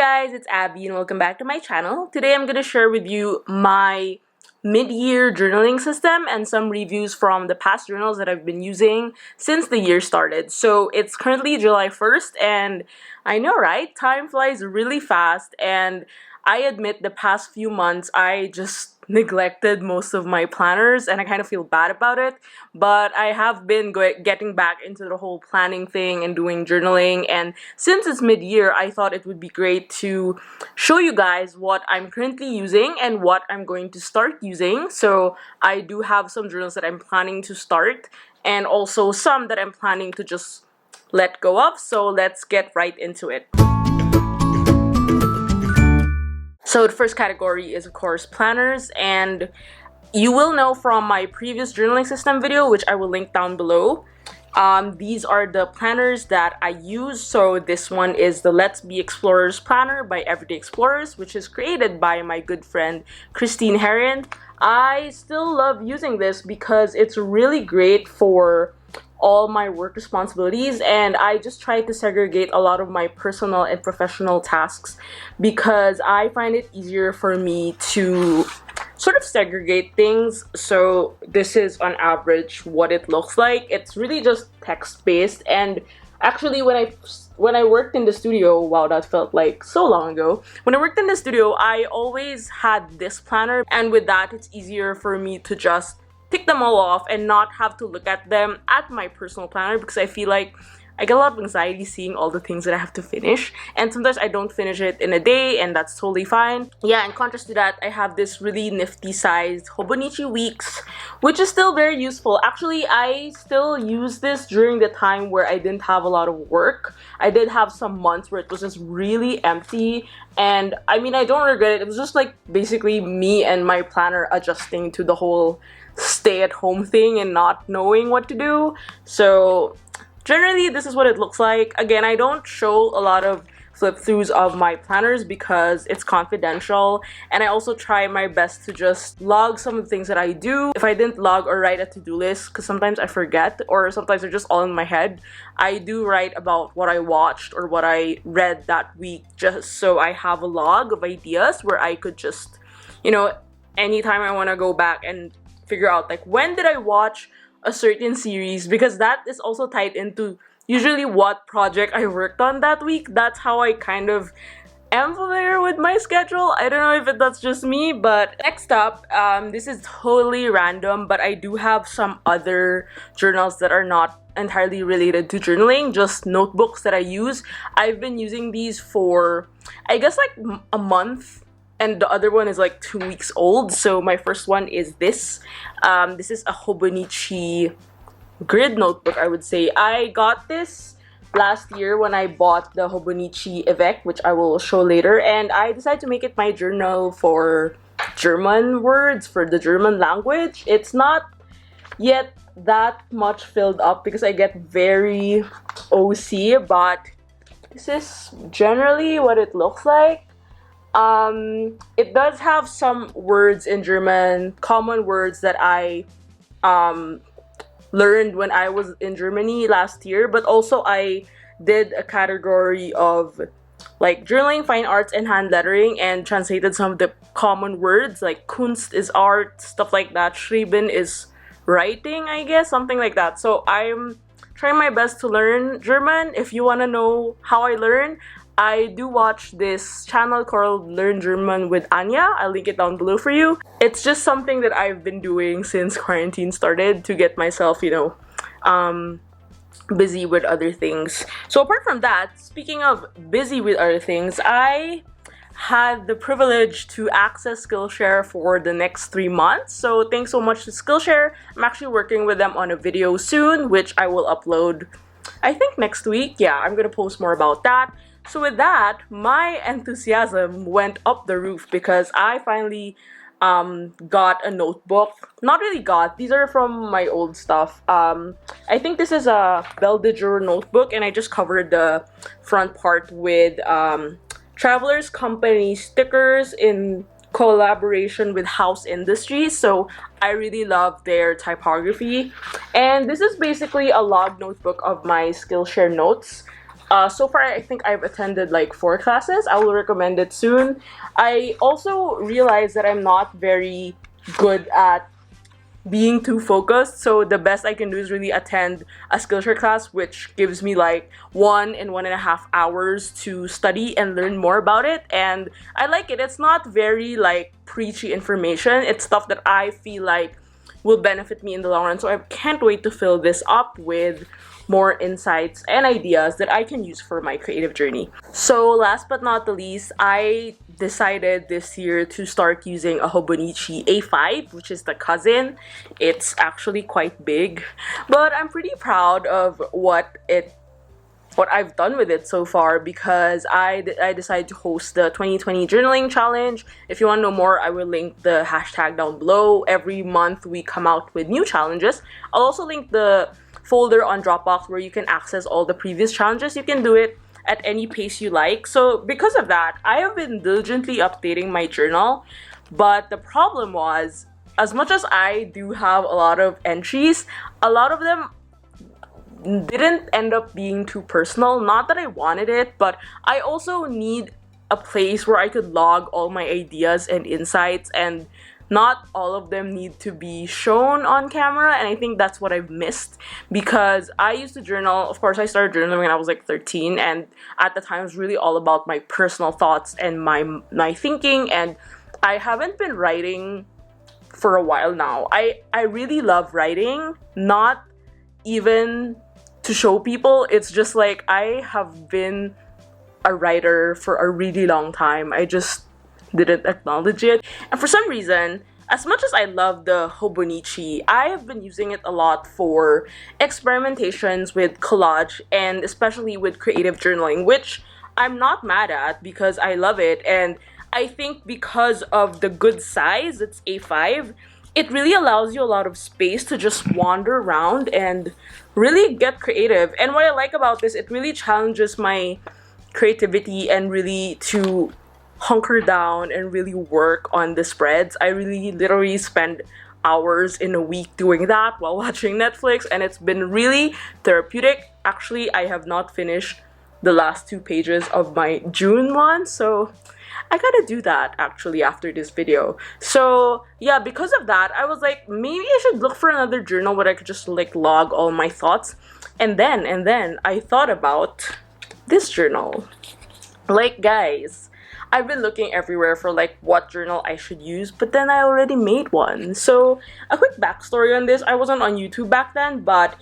guys, it's Abby and welcome back to my channel. Today I'm going to share with you my mid-year journaling system and some reviews from the past journals that I've been using since the year started. So it's currently July 1st and I know, right? Time flies really fast, and I admit the past few months I just neglected most of my planners and I kind of feel bad about it, but I have been getting back into the whole planning thing and doing journaling, and since it's mid-year I thought it would be great to show you guys what I'm currently using and what I'm going to start using. So I do have some journals that I'm planning to start and also some that I'm planning to just let go of, so let's get right into it. So the first category is of course planners, and you will know from my previous journaling system video, which I will link down below. These are the planners that I use. So this one is the Let's Be Explorers planner by Everyday Explorers, which is created by my good friend Christine Herron. I still love using this because it's really great for all my work responsibilities, and I just try to segregate a lot of my personal and professional tasks because I find it easier for me to sort of segregate things. So this is on average what it looks like. It's really just text-based, and actually when I worked in the studio, wow, that felt like so long ago. When I worked in the studio, I always had this planner, and with that it's easier for me to just tick them all off and not have to look at them at my personal planner, because I feel like I get a lot of anxiety seeing all the things that I have to finish, and sometimes I don't finish it in a day, and that's totally fine. Yeah, in contrast to that, I have this really nifty sized Hobonichi Weeks, which is still very useful. Actually, I still use this during the time where I didn't have a lot of work. I did have some months where it was just really empty, and I mean, I don't regret it. It was just like basically me and my planner adjusting to the whole stay-at-home thing and not knowing what to do. So generally this is what it looks like. Again, I don't show a lot of flip-throughs of my planners because it's confidential, and I also try my best to just log some of the things that I do. If I didn't log or write a to-do list, because sometimes I forget or sometimes they're just all in my head, I do write about what I watched or what I read that week, just so I have a log of ideas where I could just, you know, anytime I want to go back and figure out like when did I watch a certain series, because that is also tied into usually what project I worked on that week. That's how I kind of am familiar with my schedule. I don't know if that's just me. But next up, this is totally random, but I do have some other journals that are not entirely related to journaling, just notebooks that I use. I've been using these for I guess like a month, and the other one is like 2 weeks old. So my first one is this. This is a Hobonichi grid notebook, I would say. I got this last year when I bought the Hobonichi Avec, which I will show later, and I decided to make it my journal for German words, for the German language. It's not yet that much filled up because I get very OC, but this is generally what it looks like. It does have some words in German, common words that I learned when I was in Germany last year, but also I did a category of like journaling, fine arts, and hand lettering, and translated some of the common words like Kunst is art, stuff like that. Schreiben is writing, I guess, something like that. So I'm trying my best to learn German. If you want to know how I learn, I do watch this channel called Learn German with Anya. I'll link it down below for you. It's just something that I've been doing since quarantine started to get myself, you know, busy with other things. So apart from that, speaking of busy with other things, I had the privilege to access Skillshare for the next 3 months. So thanks so much to Skillshare. I'm actually working with them on a video soon, which I will upload, I think, next week. Yeah, I'm gonna post more about that. So with that, my enthusiasm went up the roof because I finally got a notebook. Not really got, these are from my old stuff. I think this is a Belle de Jour notebook, and I just covered the front part with Travelers Company stickers in collaboration with House Industries. So I really love their typography. And this is basically a log notebook of my Skillshare notes. So far, I think I've attended like 4 classes. I will recommend it soon. I also realized that I'm not very good at being too focused, so the best I can do is really attend a Skillshare class, which gives me like 1.5 hours to study and learn more about it, and I like it. It's not very like preachy information. It's stuff that I feel like will benefit me in the long run, so I can't wait to fill this up with more insights and ideas that I can use for my creative journey. So last but not the least, I decided this year to start using a Hobonichi A5, which is the cousin. It's actually quite big, but I'm pretty proud of what I've done with it so far, because I decided to host the 2020 journaling challenge. If you want to know more, I will link the hashtag down below. Every month we come out with new challenges. I'll also link the folder on Dropbox where you can access all the previous challenges. You can do it at any pace you like. So because of that, I have been diligently updating my journal, but the problem was, as much as I do have a lot of entries, a lot of them didn't end up being too personal. Not that I wanted it, but I also need a place where I could log all my ideas and insights, and not all of them need to be shown on camera, and I think that's what I've missed, because I used to journal. Of course, I started journaling when I was like 13, and at the time it was really all about my personal thoughts and my thinking, and I haven't been writing for a while now. I really love writing, not even to show people. It's just like I have been a writer for a really long time. I just didn't acknowledge it. And for some reason, as much as I love the Hobonichi, I have been using it a lot for experimentations with collage and especially with creative journaling, which I'm not mad at because I love it. And I think because of the good size, it's A5, it really allows you a lot of space to just wander around and really get creative. And what I like about this, it really challenges my creativity and really to hunker down and really work on the spreads. I really literally spend hours in a week doing that while watching Netflix, and it's been really therapeutic. Actually, I have not finished the last 2 pages of my June one, so I gotta do that actually after this video. So yeah, because of that, I was like, maybe I should look for another journal where I could just like log all my thoughts. And then I thought about this journal. Like, guys, I've been looking everywhere for like what journal I should use, but then I already made one. So a quick backstory on this: I wasn't on YouTube back then, but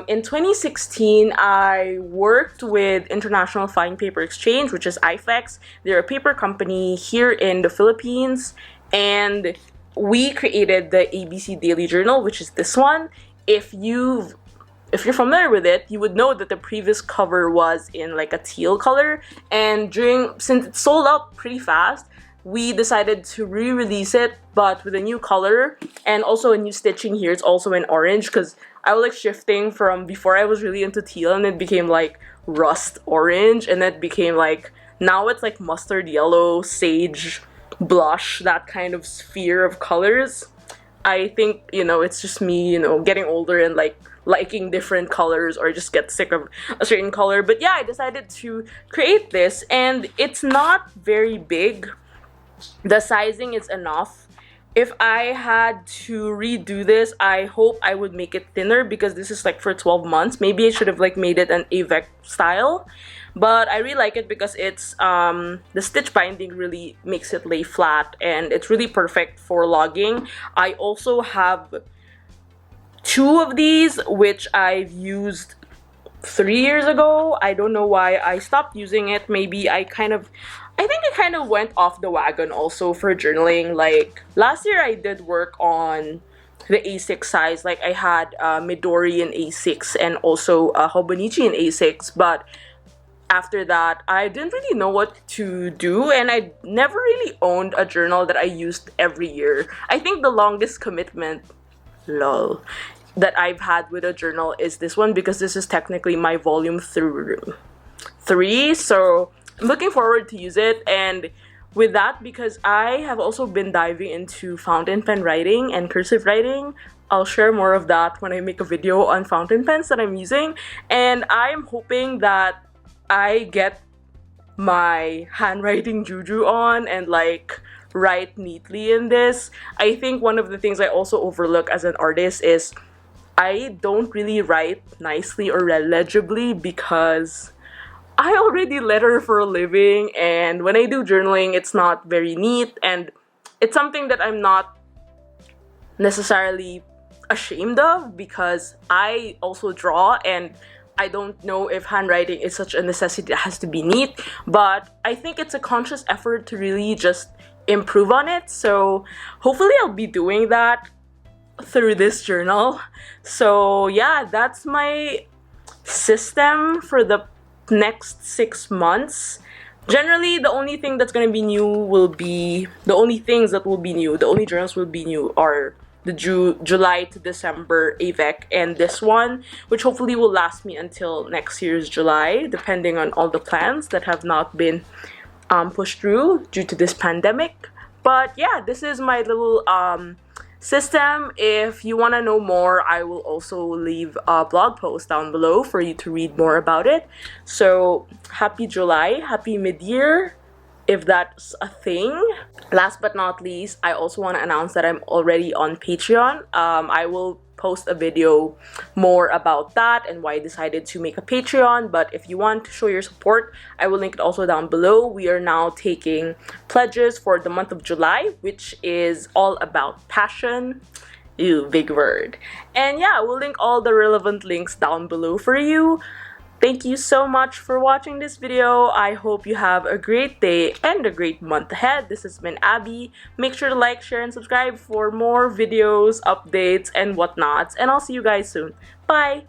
in 2016, I worked with International Fine Paper Exchange, which is IFEX. They're a paper company here in the Philippines, and we created the ABC Daily Journal, which is this one. If you're familiar with it, you would know that the previous cover was in like a teal color, and since it sold out pretty fast, we decided to re-release it, but with a new color and also a new stitching here. It's also in orange, because I was like shifting from before I was really into teal and it became like rust orange, and then it became like, now it's like mustard yellow, sage, blush, that kind of sphere of colors. I think, it's just me, getting older and like liking different colors, or just get sick of a certain color. But yeah, I decided to create this, and it's not very big. The sizing is enough. If I had to redo this, I hope I would make it thinner, because this is like for 12 months. Maybe I should have like made it an Avec style, but I really like it because it's the stitch binding really makes it lay flat, and it's really perfect for logging. I also have 2 of these, which I've used 3 years ago. I don't know why I stopped using it. Maybe I think I kind of went off the wagon also for journaling. Like last year I did work on the A6 size. Like I had Midori in A6 and also Hobonichi in A6, but after that I didn't really know what to do, and I never really owned a journal that I used every year. I think the longest commitment, lol, that I've had with a journal is this one, because this is technically my volume 3, so I'm looking forward to use it. And with that, because I have also been diving into fountain pen writing and cursive writing, I'll share more of that when I make a video on fountain pens that I'm using, and I'm hoping that I get my handwriting juju on and like write neatly in this. I think one of the things I also overlook as an artist is I don't really write nicely or legibly because I already letter for a living, and when I do journaling, it's not very neat, and it's something that I'm not necessarily ashamed of because I also draw, and I don't know if handwriting is such a necessity that has to be neat, but I think it's a conscious effort to really just improve on it. So hopefully I'll be doing that through this journal. So yeah, that's my system for the next 6 months. Generally, the only thing that's going to be new will be the only things that will be new, the only journals will be new are the July to December Avec and this one, which hopefully will last me until next year's July, depending on all the plans that have not been pushed through due to this pandemic. But yeah, this is my little system. If you want to know more, I will also leave a blog post down below for you to read more about it. So happy July, happy mid-year, if that's a thing. Last but not least, I also want to announce that I'm already on Patreon. I will post a video more about that and why I decided to make a Patreon. But if you want to show your support, I will link it also down below. We are now taking pledges for the month of July, which is all about passion. Ew, big word. And yeah, we'll link all the relevant links down below for you. Thank you so much for watching this video. I hope you have a great day and a great month ahead. This has been Abby. Make sure to like, share, and subscribe for more videos, updates, and whatnots. And I'll see you guys soon. Bye!